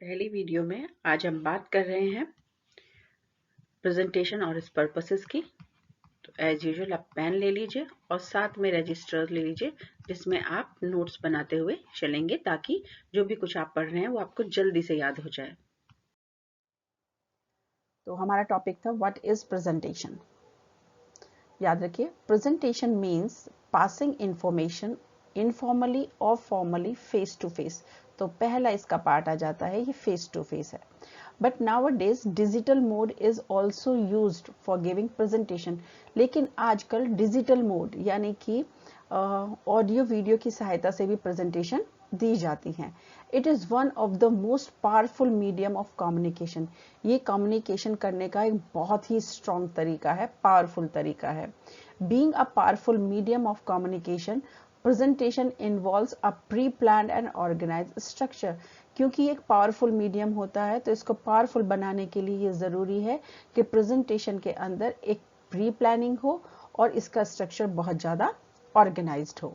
पहली वीडियो में आज हम बात कर रहे हैं प्रेजेंटेशन और इस पर्पसेस की। तो एज यूजुअल आप पेन ले लीजिए और साथ में रजिस्टर ले लीजिए जिसमें आप नोट्स बनाते हुए चलेंगे ताकि जो भी कुछ आप पढ़ रहे हैं वो आपको जल्दी से याद हो जाए। तो हमारा टॉपिक था व्हाट इज प्रेजेंटेशन। याद रखिए, presentation means passing information informally और फॉर्मली फेस टू फेस। तो पहला इसका पार्ट आ जाता है, ये फेस टू फेस है। But nowadays digital mode is also used for giving presentation. लेकिन आजकल डिजिटल मोड यानी कि ऑडियो वीडियो की सहायता से भी प्रेजेंटेशन दी जाती हैं। It is one of the most powerful medium of communication. ये कम्युनिकेशन करने का एक बहुत ही स्ट्रॉन्ग तरीका है, पावरफुल तरीका है। Being a powerful medium of communication, presentation involves a pre planned and organised structure. क्योंकि एक पावरफुल मीडियम होता है तो इसको पावरफुल बनाने के लिए ये ज़रूरी है कि प्रेजेंटेशन के अंदर एक प्री प्लानिंग हो और इसका स्ट्रक्चर बहुत ज़्यादा organized हो.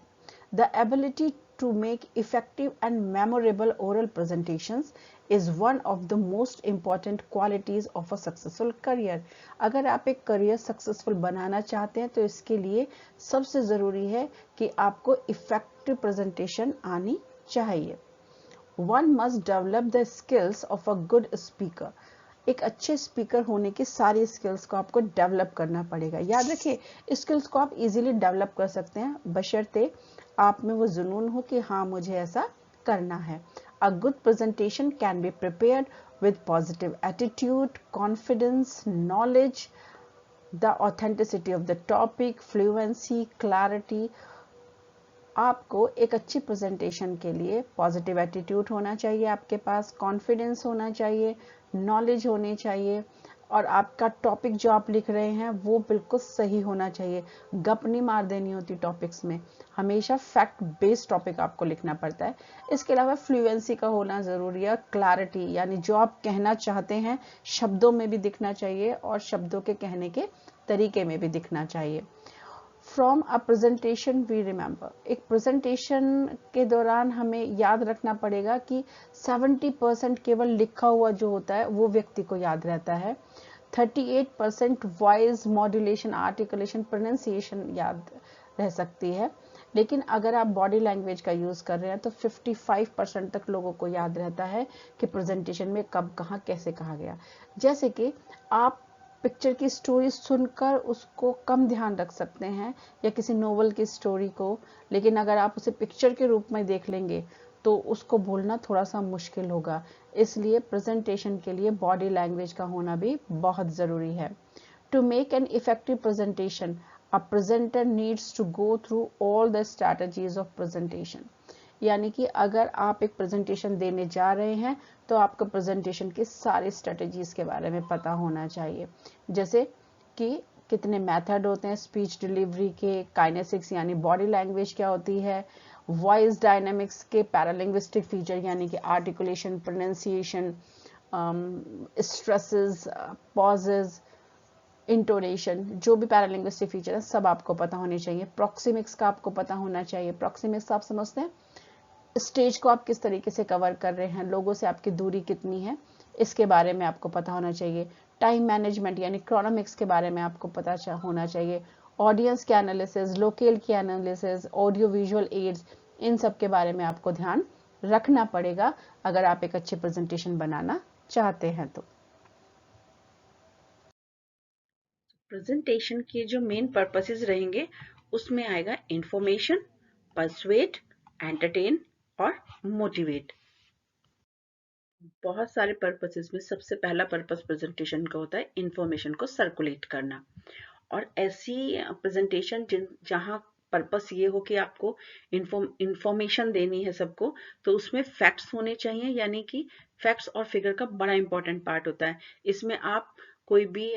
The ability to make effective and memorable oral presentations is one of the most important qualities of a successful career. अगर आप एक करियर सक्सेसफुल बनाना चाहते हैं तो इसके लिए सबसे ज़रूरी है कि आपको इफेक्टिव प्रेजेंटेशन आनी चाहिए. One must develop the skills of a good speaker. एक अच्छे स्पीकर होने की सारी स्किल्स को आपको डेवलप करना पड़ेगा। याद रखिए, स्किल्स को आप इजीली डेवलप कर सकते हैं बशर्ते आप में वो जुनून हो कि हाँ मुझे ऐसा करना है। A good presentation can be prepared with positive attitude, confidence, knowledge, the authenticity of the topic, fluency, clarity. आपको एक अच्छी प्रेजेंटेशन के लिए पॉजिटिव एटीट्यूड होना चाहिए, आपके पास कॉन्फिडेंस होना चाहिए, नॉलेज होनी चाहिए और आपका टॉपिक जो आप लिख रहे हैं वो बिल्कुल सही होना चाहिए। गप नहीं मार देनी होती टॉपिक्स में, हमेशा फैक्ट बेस्ड टॉपिक आपको लिखना पड़ता है। इसके अलावा फ्लुएंसी का होना ज़रूरी है, क्लैरिटी यानी जो आप कहना चाहते हैं शब्दों में भी दिखना चाहिए और शब्दों के कहने के तरीके में भी दिखना चाहिए। From a presentation we remember, एक प्रेजेंटेशन के दौरान हमें याद रखना पड़ेगा कि 70% केवल लिखा हुआ जो होता है वो व्यक्ति को याद रहता है। 38% वॉइस मॉड्यूलेशन, आर्टिकुलेशन, प्रोनाउंसिएशन याद रह सकती है। लेकिन अगर आप बॉडी लैंग्वेज का यूज़ कर रहे हैं तो 55% तक लोगों को याद रहता है कि प्रेजेंटेशन में कब कहाँ कैसे कहा गया। जैसे कि आप पिक्चर की स्टोरी सुनकर उसको कम ध्यान रख सकते हैं या किसी नोवेल की स्टोरी को, लेकिन अगर आप उसे पिक्चर के रूप में देख लेंगे तो उसको भूलना थोड़ा सा मुश्किल होगा। इसलिए प्रेजेंटेशन के लिए बॉडी लैंग्वेज का होना भी बहुत ज़रूरी है। To make an effective presentation, a presenter needs to go through all the strategies of presentation. यानी कि अगर आप एक प्रेजेंटेशन देने जा रहे हैं तो आपको प्रेजेंटेशन की सारी स्ट्रेटजीज के बारे में पता होना चाहिए। जैसे कि कितने मेथड होते हैं स्पीच डिलीवरी के, काइनेसिक्स यानी बॉडी लैंग्वेज क्या होती है, वॉइस डायनामिक्स के पैरालिंग्विस्टिक फीचर यानी कि articulation, pronunciation, stresses, pauses, intonation, जो भी पैरालिंग्विस्टिक फीचर है सब आपको पता होने चाहिए। प्रॉक्सिमिक्स का आपको पता होना चाहिए। प्रॉक्सिमिक्स आप समझते हैं, स्टेज को आप किस तरीके से कवर कर रहे हैं, लोगों से आपकी दूरी कितनी है, इसके बारे में आपको पता होना चाहिए। टाइम मैनेजमेंट यानी क्रोनोमिक्स के बारे में आपको पता होना चाहिए। ऑडियंस के एनालिसिस, लोकेल की एनालिसिस, ऑडियो विजुअल एड्स, इन सब के बारे में आपको ध्यान रखना पड़ेगा अगर आप एक अच्छी प्रेजेंटेशन बनाना चाहते हैं तो। प्रेजेंटेशन के जो मेन पर्पसेस रहेंगे उसमें आएगा इंफॉर्मेशन, पर्सुएट, एंटरटेन और मोटिवेट। बहुत सारे पर्पसेस में सबसे पहला पर्पस प्रेजेंटेशन का होता है इंफॉर्मेशन को सर्कुलेट करना। और ऐसी प्रेजेंटेशन जहाँ पर्पस ये हो कि आपको इंफॉर्मेशन देनी है सबको, तो उसमें फैक्ट्स होने चाहिए, यानी कि फैक्ट्स और फिगर का बड़ा इंपॉर्टेंट पार्ट होता है। इसमें आप कोई भी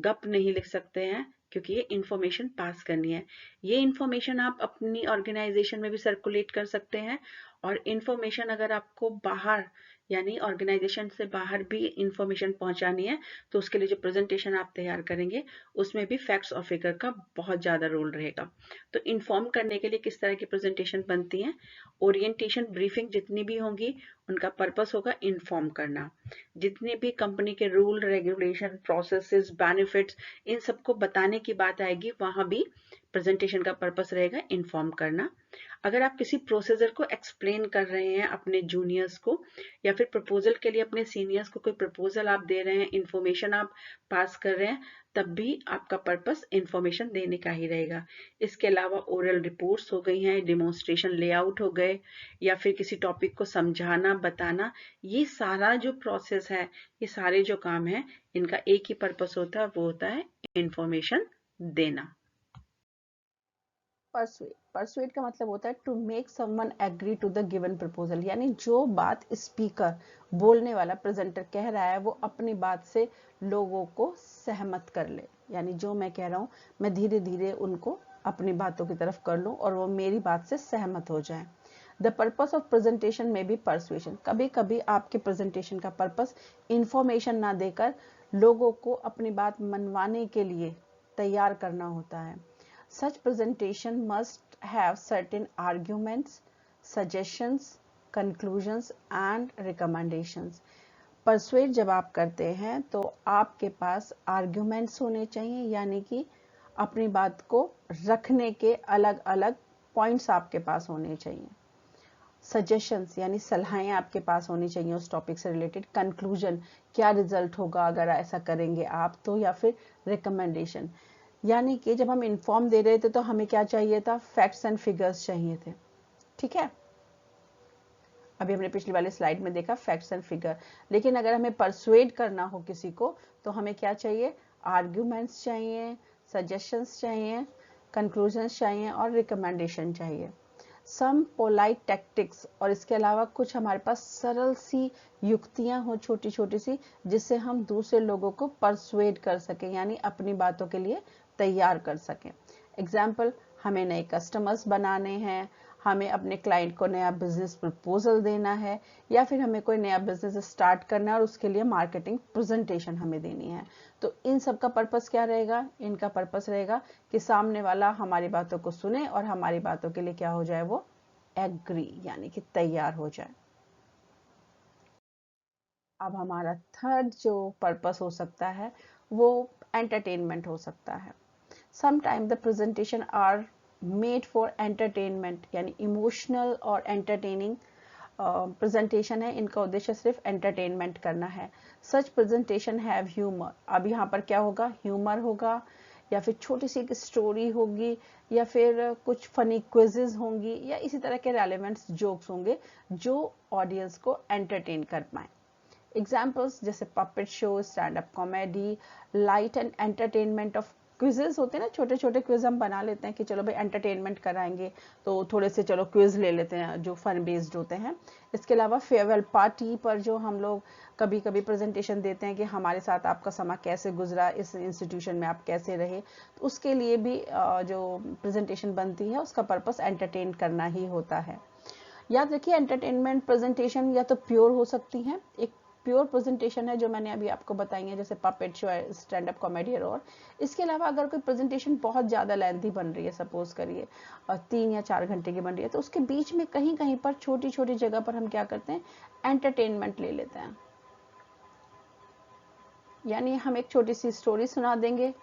गप नहीं लिख सकते हैं क्योंकि ये इंफॉर्मेशन पास करनी है। ये इंफॉर्मेशन आप अपनी ऑर्गेनाइजेशन में भी सर्कुलेट कर सकते हैं और इंफॉर्मेशन अगर आपको बाहर यानी ऑर्गेनाइजेशन से बाहर भी इंफॉर्मेशन पहुंचानी है तो उसके लिए जो प्रेजेंटेशन आप तैयार करेंगे उसमें भी फैक्ट्स और फिगर का बहुत ज़्यादा रोल रहेगा। तो इन्फॉर्म करने के लिए किस तरह की प्रेजेंटेशन बनती हैं, ओरिएंटेशन ब्रीफिंग जितनी भी होंगी उनका पर्पस होगा इन्फॉर्म करना। जितने भी कंपनी के rule regulation processes benefits in सबको बताने की बात आएगी, वहां भी प्रेजेंटेशन का पर्पस रहेगा इन्फॉर्म करना। अगर आप किसी प्रोसीजर को एक्सप्लेन कर रहे हैं अपने जूनियर्स को, या फिर प्रपोजल के लिए अपने सीनियर्स को कोई प्रपोजल आप दे रहे हैं, इंफॉर्मेशन आप पास कर रहे हैं, तब भी आपका पर्पस इंफॉर्मेशन देने का ही रहेगा। इसके अलावा ओरल रिपोर्ट्स हो गई हैं, डिमॉन्स्ट्रेशन लेआउट हो गए, या फिर किसी टॉपिक को समझाना बताना, ये सारा जो प्रोसेस है, ये सारे जो काम है, इनका एक ही पर्पस होता है, वो होता है इंफॉर्मेशन देना। परसुएड का मतलब होता है to make someone agree to the given proposal, यानी जो बात स्पीकर बोलने वाला प्रेजेंटर कह रहा है वो अपनी बात से लोगों को सहमत कर ले, यानी जो मैं कह रहा हूँ मैं धीरे धीरे उनको अपनी बातों की तरफ कर लूं और वो मेरी बात से सहमत हो जाए। द पर्पस ऑफ प्रेजेंटेशन में भी परसुएशन, कभी कभी आपके प्रेजेंटेशन का पर्पस इंफॉर्मेशन ना देकर लोगों को अपनी बात मनवाने के लिए तैयार करना होता है। Such presentation must have certain arguments, suggestions, conclusions and recommendations. Persuade जब आप करते हैं तो आपके पास arguments होने चाहिए, यानी कि अपनी बात को रखने के अलग अलग points आपके पास होने चाहिए। सजेशंस यानी सलाहें आपके पास होनी चाहिए उस टॉपिक से रिलेटेड। कंक्लूजन, क्या रिजल्ट होगा अगर ऐसा करेंगे आप तो, या फिर रिकमेंडेशन, यानी कि जब हम इन्फॉर्म दे रहे थे तो हमें क्या चाहिए था, फैक्ट्स एंड फिगर्स चाहिए थे। ठीक है, अभी हमने पिछली वाली स्लाइड में देखा फैक्ट्स एंड फिगर, लेकिन अगर हमें परसुएड करना हो किसी को तो हमें क्या चाहिए, आर्ग्यूमेंट्स चाहिए, सजेशंस चाहिए, कंक्लूजन्स चाहिए और रिकमेंडेशन चाहिए। सम पोलाइट टैक्टिक्स, और इसके अलावा कुछ हमारे पास सरल सी युक्तियां हो छोटी छोटी सी, जिससे हम दूसरे लोगों को परसुएड कर सकें, यानी अपनी बातों के लिए तैयार कर सकें। एग्जाम्पल, हमें नए कस्टमर्स बनाने हैं, हमें अपने क्लाइंट को नया बिजनेस प्रपोजल देना है, या फिर हमें कोई नया बिजनेस स्टार्ट करना है और उसके लिए मार्केटिंग प्रेजेंटेशन हमें देनी है। तो इन सब का पर्पस क्या रहेगा, इनका पर्पस रहेगा कि सामने वाला हमारी बातों को सुने और हमारी बातों के लिए क्या हो जाए, वो एग्री, यानी कि तैयार हो जाए। अब हमारा थर्ड जो पर्पस हो सकता है वो एंटरटेनमेंट हो सकता है। Sometimes the presentation are made for entertainment, यानी इमोशनल और एंटरटेनिंग प्रेजेंटेशन है, इनका उद्देश्य सिर्फ एंटरटेनमेंट करना है। सच प्रेजेंटेशन हैव ह्यूमर, अब यहाँ पर क्या होगा, ह्यूमर होगा, या फिर छोटी सी एक स्टोरी होगी, या फिर कुछ फनी क्विजेज होंगी, या इसी तरह के रेलेवेंट जोक्स होंगे जो ऑडियंस को एंटरटेन कर पाए। एग्जाम्पल्स जैसे puppet show, stand up comedy, light and entertainment of quizzes होते हैं ना, छोटे छोटे क्विज हम बना लेते हैं कि चलो भाई एंटरटेनमेंट कराएंगे तो थोड़े से चलो क्विज ले लेते हैं जो फन बेस्ड होते हैं। इसके अलावा फेयरवेल पार्टी पर जो हम लोग कभी कभी प्रेजेंटेशन देते हैं कि हमारे साथ आपका समा कैसे गुजरा, इस इंस्टीट्यूशन में आप कैसे रहे, तो उसके लिए भी जो प्रेजेंटेशन बनती है उसका पर्पस एंटरटेन करना ही होता है। याद रखिए, एंटरटेनमेंट प्रेजेंटेशन या तो प्योर हो सकती हैं, एक प्योर प्रेजेंटेशन है जो मैंने अभी आपको बताई है, जैसे puppet show, stand up comedy और इसके अलावा अगर कोई प्रेजेंटेशन बहुत ज़्यादा लेंथी बन रही है, सपोज करिए 3 या 4 घंटे की बन रही है, तो उसके बीच में कहीं कहीं पर छोटी छोटी जगह पर हम क्या करते हैं, एंटरटेनमेंट ले लेते हैं। यानी हम एक छोटी सी स्टोरी सुना देंगे,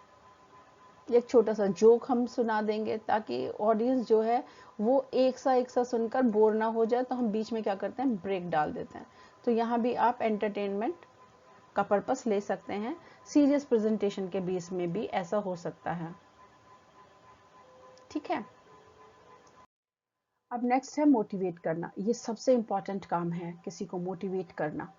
एक छोटा सा जोक हम सुना देंगे, ताकि ऑडियंस जो है वो एक सा सुनकर बोर ना हो जाए, तो हम बीच में क्या करते हैं, ब्रेक डाल देते हैं। तो यहाँ भी आप एंटरटेनमेंट का पर्पस ले सकते हैं। सीरियस प्रेजेंटेशन के बीच में भी ऐसा हो सकता है। ठीक है, अब नेक्स्ट है मोटिवेट करना। ये सबसे इंपॉर्टेंट काम है, किसी को मोटिवेट करना।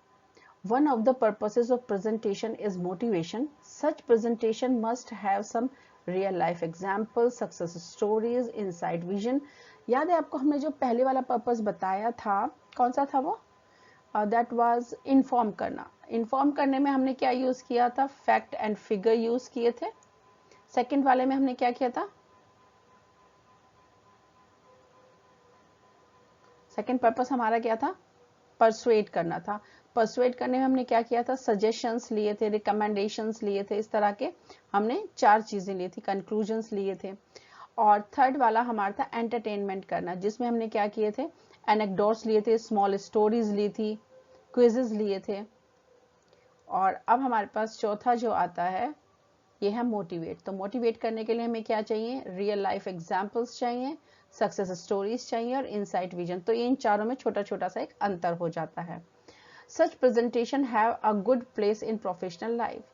One of the purposes of presentation is motivation. Such presentation must have some real life examples, success stories, inside vision. याद है आपको, हमने जो पहले वाला पर्पस बताया था, कौन सा था वो, दैट वाज इन्फॉर्म करना। इन्फॉर्म करने में हमने क्या यूज किया था, फैक्ट एंड फिगर यूज किए थे। सेकंड वाले में हमने क्या किया था, सेकंड पर्पस हमारा क्या था, परसुएड करना था। परसुएड करने में हमने क्या किया था, सजेशंस लिए थे, रिकमेंडेशंस लिए थे, इस तरह के हमने 4 चीजें ली थी, कंक्लूजन्स लिए थे। और थर्ड वाला हमारा था एंटरटेनमेंट करना, जिसमें हमने क्या किए थे, एनेक्डोट्स लिए थे, स्मॉल स्टोरीज ली थी, क्विजेस लिए थे। और अब हमारे पास चौथा जो आता है ये है मोटिवेट। तो मोटिवेट करने के लिए हमें क्या चाहिए, रियल लाइफ एग्जांपल्स चाहिए, सक्सेस स्टोरीज चाहिए और इनसाइट विजन। तो इन चारों में छोटा छोटा सा एक अंतर हो जाता है। Such presentation have a good place in professional life.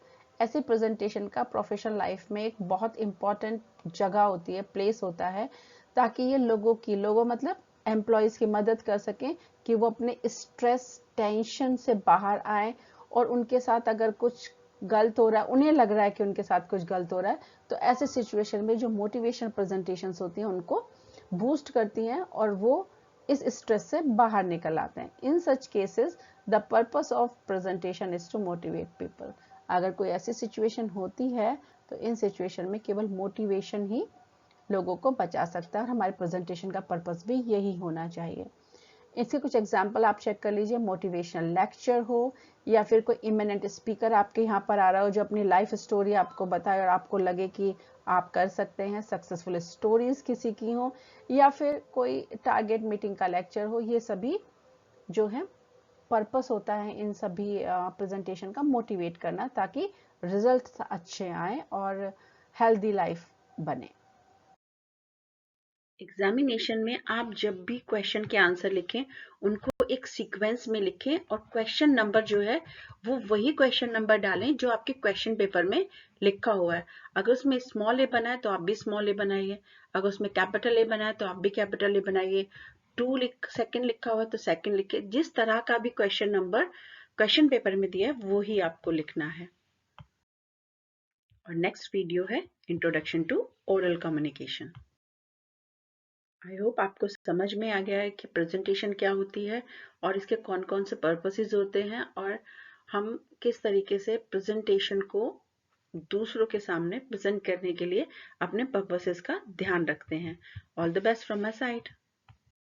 ऐसे प्रेजेंटेशन का प्रोफेशनल लाइफ में एक बहुत इंपॉर्टेंट जगह होती है, प्लेस होता है, ताकि ये लोगों मतलब एम्प्लॉयज की मदद कर सकें कि वो अपने स्ट्रेस टेंशन से बाहर आए, और उनके साथ अगर कुछ गलत हो रहा है, उन्हें लग रहा है कि उनके साथ कुछ गलत हो रहा है, तो ऐसे सिचुएशन में जो मोटिवेशन प्रेजेंटेशंस होती हैं उनको बूस्ट करती हैं और वो इस स्ट्रेस से बाहर निकल आते हैं। In such cases the purpose of presentation is to motivate people. अगर कोई ऐसी सिचुएशन होती है तो इन सिचुएशन में केवल मोटिवेशन ही लोगों को बचा सकता है, और हमारे प्रेजेंटेशन का पर्पस भी यही होना चाहिए। इसके कुछ एग्जाम्पल आप चेक कर लीजिए। मोटिवेशनल लेक्चर हो, या फिर कोई इमिनेंट स्पीकर आपके यहाँ पर आ रहा हो जो अपनी लाइफ स्टोरी आपको बताए और आपको लगे कि आप कर सकते हैं, सक्सेसफुल स्टोरीज किसी की हो, या फिर कोई टारगेट मीटिंग का लेक्चर हो। ये सभी जो है पर्पस होता है इन सभी प्रेजेंटेशन का मोटिवेट करना, ताकि रिजल्ट अच्छे आए और हेल्दी लाइफ बने। एग्जामिनेशन में आप जब भी क्वेश्चन के आंसर लिखें उनको एक सीक्वेंस में लिखें, और क्वेश्चन नंबर जो है वो वही क्वेश्चन नंबर डालें जो आपके क्वेश्चन पेपर में लिखा हुआ है। अगर उसमें स्मॉल ए बना है तो आप भी स्मॉल ए बनाइए, अगर उसमें कैपिटल ए बना है तो आप भी कैपिटल ए बनाइए, सेकंड लिखा हुआ है तो सेकंड लिखिए। जिस तरह का भी क्वेश्चन नंबर क्वेश्चन पेपर में दिया है वो ही आपको लिखना है। और नेक्स्ट वीडियो है introduction to oral communication. I hope आपको समझ में आ गया है कि प्रेजेंटेशन क्या होती है और इसके कौन कौन से पर्पसेस होते हैं, और हम किस तरीके से प्रेजेंटेशन को दूसरों के सामने प्रेजेंट करने के लिए अपने पर्पसेस का ध्यान रखते हैं। All the best from my side.